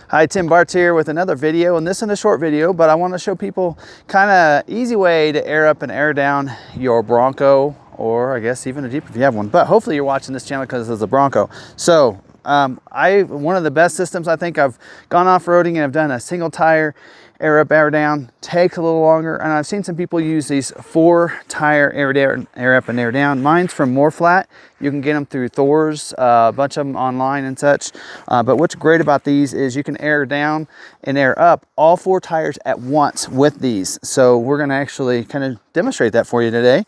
Hi, Tim Bartz here with another video, and this is a short video, but I want to show people kind of easy way to air up and air down your Bronco, or I guess even a Jeep if you have one. But hopefully you're watching this channel because it's a Bronco. So one of the best systems, I think I've gone off-roading and I've done a single tire air up, air down. Takes a little longer, and I've seen some people use these 4-tire air up and air down. Mine's from More Flat. You can get them through Thor's, a bunch of them online and such. But what's great about these is you can air down and air up all 4 tires at once with these. So we're going to actually kind of demonstrate that for you today.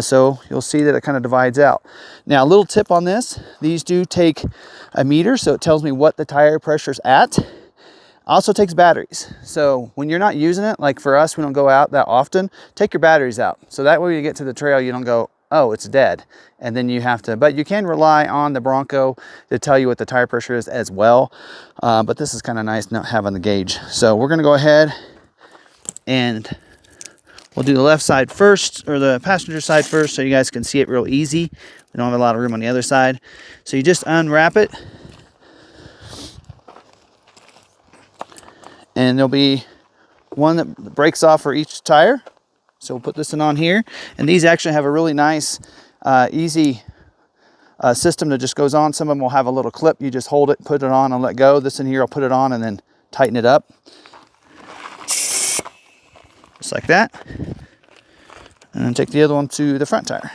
So you'll see that it kind of divides out. Now, a little tip on this: these do take a meter, so it tells me what the tire pressure's at. Also takes batteries. So when you're not using it, like for us, we don't go out that often, take your batteries out. So that way when you get to the trail, you don't go, oh, it's dead. And then you have to, but you can rely on the Bronco to tell you what the tire pressure is as well. But this is kind of nice not having the gauge. So we're gonna go ahead and we'll do the left side first, or the passenger side first, so you guys can see it real easy. We don't have a lot of room on the other side. So you just unwrap it, and there'll be one that breaks off for each tire. So we'll put this one on here. And these actually have a really nice, easy system that just goes on. Some of them will have a little clip. You just hold it, put it on, and let go. This in here, I'll put it on and then tighten it up. Just like that. And then take the other one to the front tire.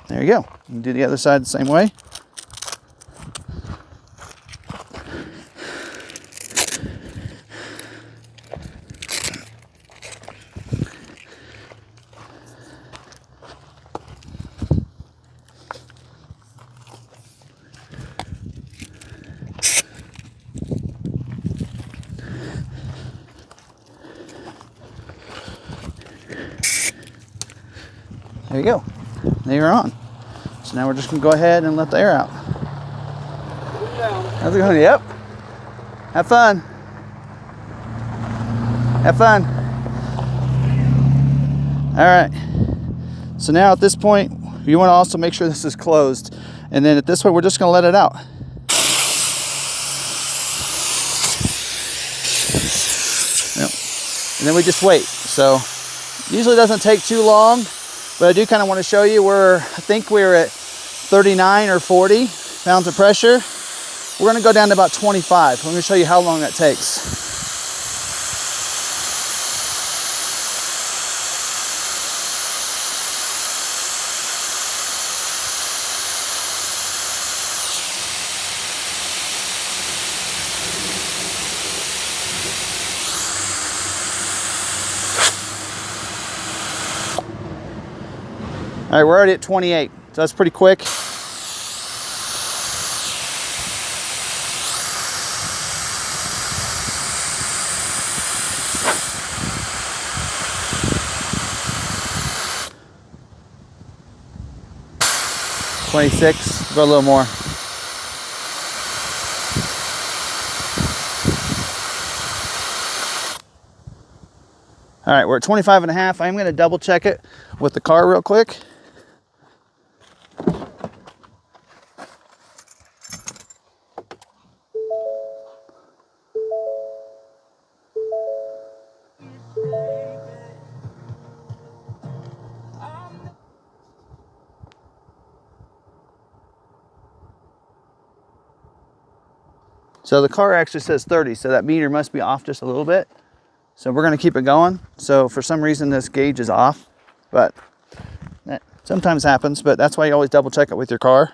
There you go. You can do the other side the same way. There you go. Now you're on. So now we're just gonna go ahead and let the air out. How's it going? Yep. Have fun. Have fun. All right. So now at this point, you want to also make sure this is closed. And then at this point, we're just gonna let it out. Yep. And then we just wait. So usually doesn't take too long. But I do kind of want to show you I think we're at 39 or 40 pounds of pressure. We're going to go down to about 25. Let me show you how long that takes. All right, we're already at 28, so that's pretty quick. $26, go a little more. All right, we're at 25 and a half. I'm gonna double check it with the car real quick. So the car actually says 30, so that meter must be off just a little bit. So we're gonna keep it going. So for some reason this gauge is off, but that sometimes happens, but that's why you always double check it with your car.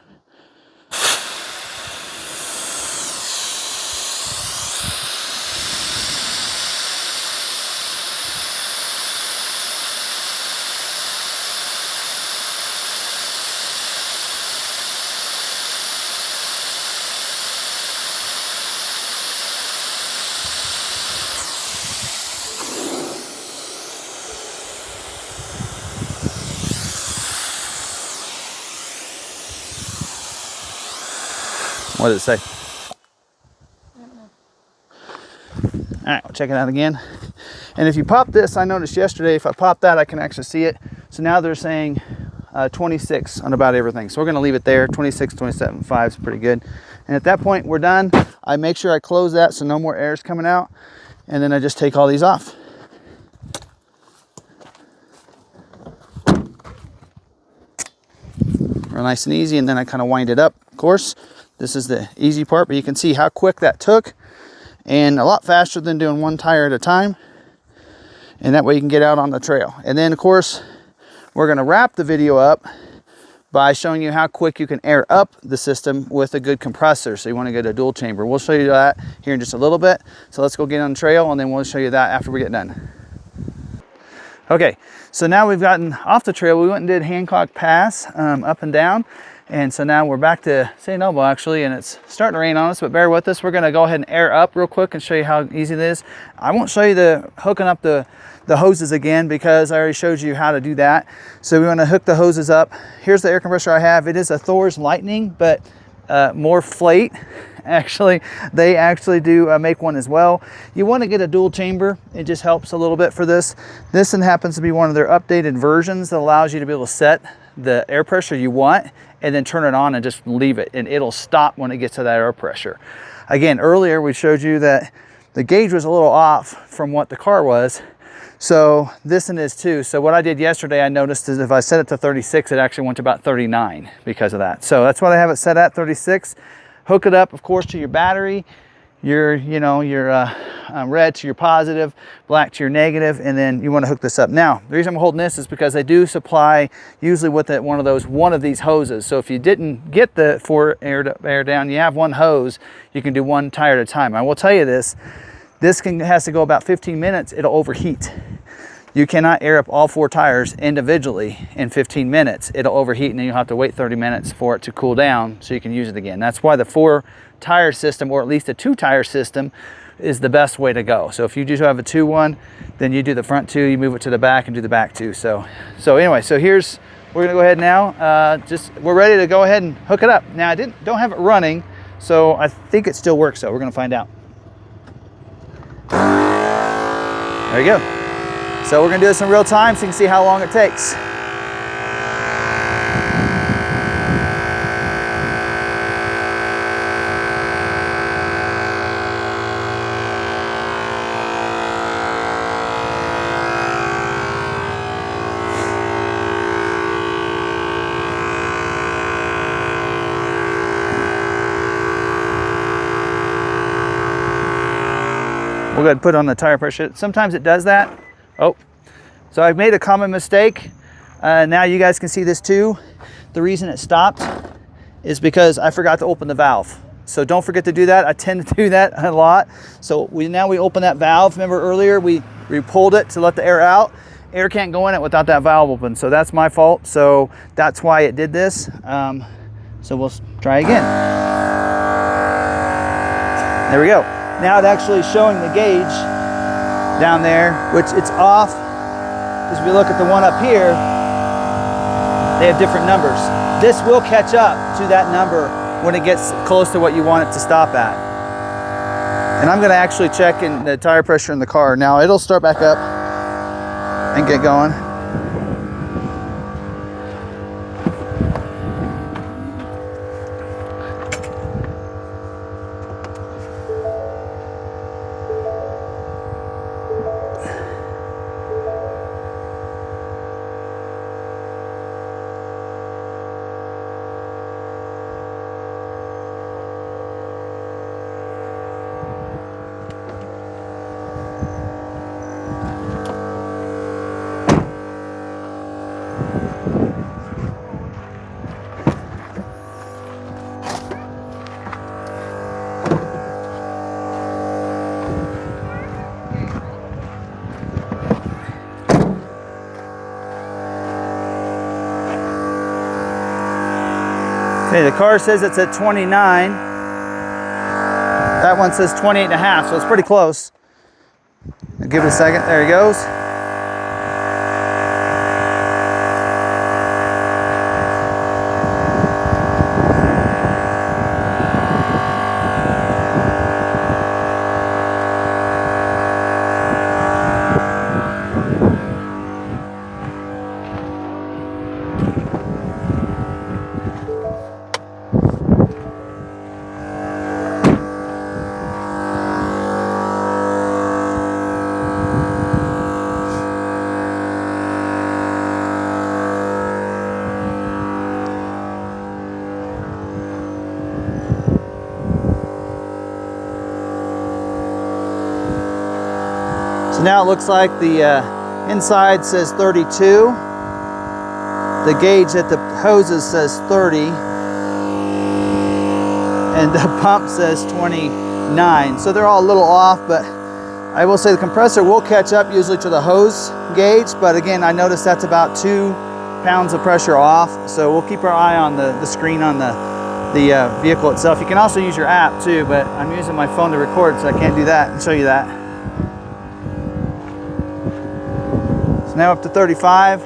What did it say? All right, we'll check it out again. And if you pop this, I noticed yesterday, if I pop that, I can actually see it. So now they're saying 26 on about everything. So we're gonna leave it there. 26, 27.5 is pretty good. And at that point, we're done. I make sure I close that so no more air is coming out. And then I just take all these off. Real nice and easy, and then I kind of wind it up. Of course, this is the easy part, but you can see how quick that took, and a lot faster than doing one tire at a time. And that way you can get out on the trail. And then of course, we're gonna wrap the video up by showing you how quick you can air up the system with a good compressor. So you wanna get a dual chamber. We'll show you that here in just a little bit. So let's go get on the trail, and then we'll show you that after we get done. Okay, so now we've gotten off the trail. We went and did Hancock Pass up and down. And so now we're back to St. Noble actually, and it's starting to rain on us, but bear with us. We're gonna go ahead and air up real quick and show you how easy it is. I won't show you the hooking up the hoses again because I already showed you how to do that. So we wanna hook the hoses up. Here's the air compressor I have. It is a Thor's Lightning, but more Flate. Actually, they actually do make one as well. You want to get a dual chamber. It just helps a little bit for this. This one happens to be one of their updated versions that allows you to be able to set the air pressure you want and then turn it on and just leave it, and it'll stop when it gets to that air pressure. Again, earlier we showed you that the gauge was a little off from what the car was. So this one is too. So what I did yesterday, I noticed is if I set it to 36, it actually went to about 39 because of that. So that's what I have it set at, 36. Hook it up, of course, to your battery, your red to your positive, black to your negative, and then you want to hook this up. Now, the reason I'm holding this is because they do supply usually with it one of these hoses. So if you didn't get the 4 air down, you have one hose, you can do one tire at a time. I will tell you this has to go about 15 minutes, it'll overheat. You cannot air up all 4 tires individually in 15 minutes. It'll overheat, and then you'll have to wait 30 minutes for it to cool down so you can use it again. That's why the 4 tire system, or at least a 2 tire system, is the best way to go. So if you just have a 2-1, then you do the front 2, you move it to the back and do the back 2. So anyway, so we're gonna go ahead now. We're ready to go ahead and hook it up. Now I don't have it running, so I think it still works, so we're gonna find out. There you go. So we're gonna do this in real time so you can see how long it takes. We'll go ahead and put on the tire pressure. Sometimes it does that. Oh, so I've made a common mistake. Now you guys can see this too. The reason it stopped is because I forgot to open the valve. So don't forget to do that. I tend to do that a lot. So now we open that valve. Remember earlier we pulled it to let the air out. Air can't go in it without that valve open. So that's my fault. So that's why it did this. So we'll try again. There we go. Now it's actually showing the gauge down there, which it's off. As we look at the one up here, they have different numbers. This will catch up to that number when it gets close to what you want it to stop at. And I'm gonna actually check in the tire pressure in the car. Now it'll start back up and get going. Okay, the car says it's at 29. That one says 28 and a half, so it's pretty close. I'll give it a second. There he goes. So now it looks like the inside says 32. The gauge at the hoses says 30. And the pump says 29. So they're all a little off, but I will say the compressor will catch up usually to the hose gauge. But again, I noticed that's about 2 pounds of pressure off. So we'll keep our eye on the screen on the vehicle itself. You can also use your app too, but I'm using my phone to record, so I can't do that and show you that. So now up to 35.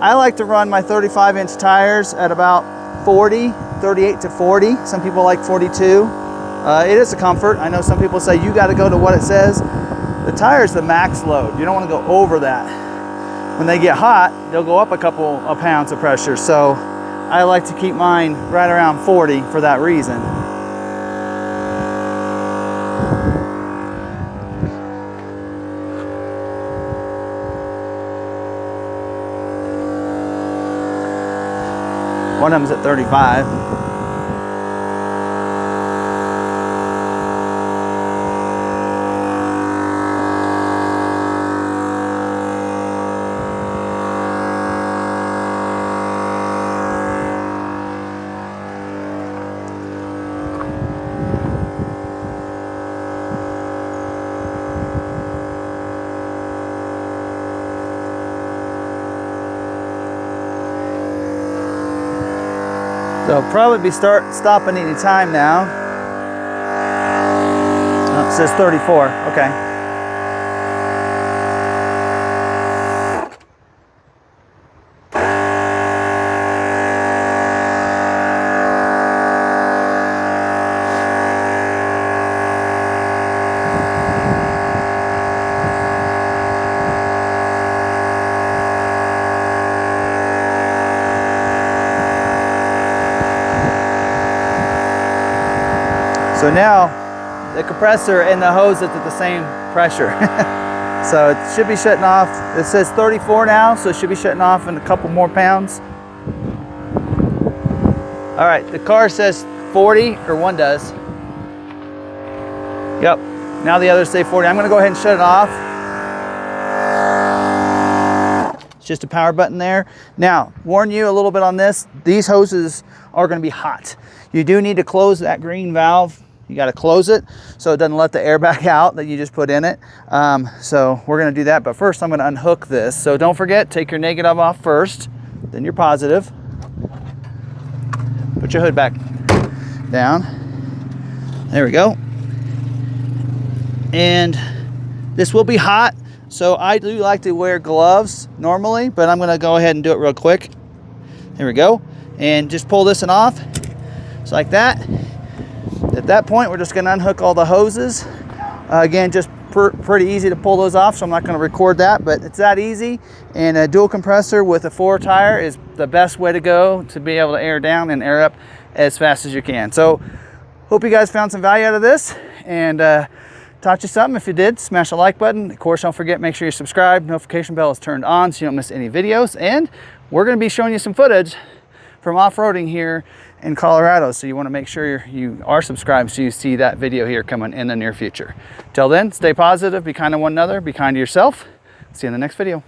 I like to run my 35-inch tires at about 40, 38 to 40. Some people like 42. It is a comfort. I know some people say you got to go to what it says. The tire's the max load. You don't want to go over that. When they get hot, they'll go up a couple of pounds of pressure. So I like to keep mine right around 40 for that reason. One of them's at 35. So probably be stopping any time now. Oh, it says 34, okay. So now the compressor and the hose is at the same pressure. So it should be shutting off. It says 34 now, so it should be shutting off in a couple more pounds. All right, the car says 40, or one does. Yep, now the others say 40. I'm gonna go ahead and shut it off. It's just a power button there. Now, warn you a little bit on this. These hoses are gonna be hot. You do need to close that green valve. You got to close it so it doesn't let the air back out that you just put in it. So we're going to do that, but first I'm going to unhook this. So don't forget, take your negative off first, then your positive. Put your hood back down. There we go. And this will be hot, so I do like to wear gloves normally, but I'm going to go ahead and do it real quick. There we go. And just pull this one off, just like that. At that point, we're just going to unhook all the hoses. Again, just pretty easy to pull those off, so I'm not going to record that, but it's that easy. And a dual compressor with a 4 tire is the best way to go to be able to air down and air up as fast as you can. So hope you guys found some value out of this and taught you something. If you did, smash the like button. Of course, don't forget, make sure you subscribe. Notification bell is turned on so you don't miss any videos. And we're going to be showing you some footage from off-roading here in Colorado, so you want to make sure you are subscribed so you see that video here coming in the near future. Till then, stay positive, be kind to one another, be kind to yourself. See you in the next video.